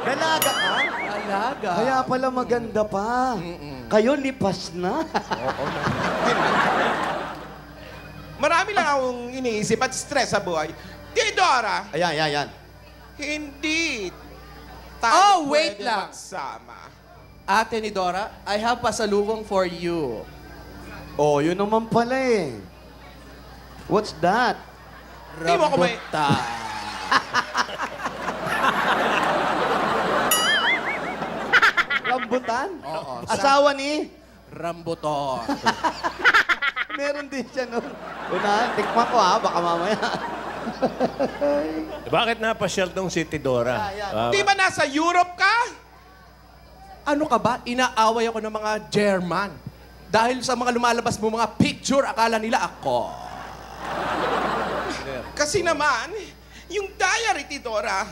Dalaga ka? Alaga. Kaya pala maganda pa. Kayo lipas na. Marami lang akong iniisip at stress sa buhay. Teodora, Ayan. hindi Oh, tayo wait pwede lang. magsama. Ate ni Dora, I have pasalubong for you. Oh, yun naman pala eh. What's that? Di mo ako may... Rambutan. Rambutan? Oo. Asawa ni? Rambuton. Meron din siya nun. Una, tikman ko ha, baka mamaya. Bakit napasyal tong si Tidora? Di ba nasa Europe ka? Ano ka ba? Inaaway ako ng mga German. Dahil sa mga lumalabas mo mga picture, akala nila ako. Kasi naman, yung diary, Teodora,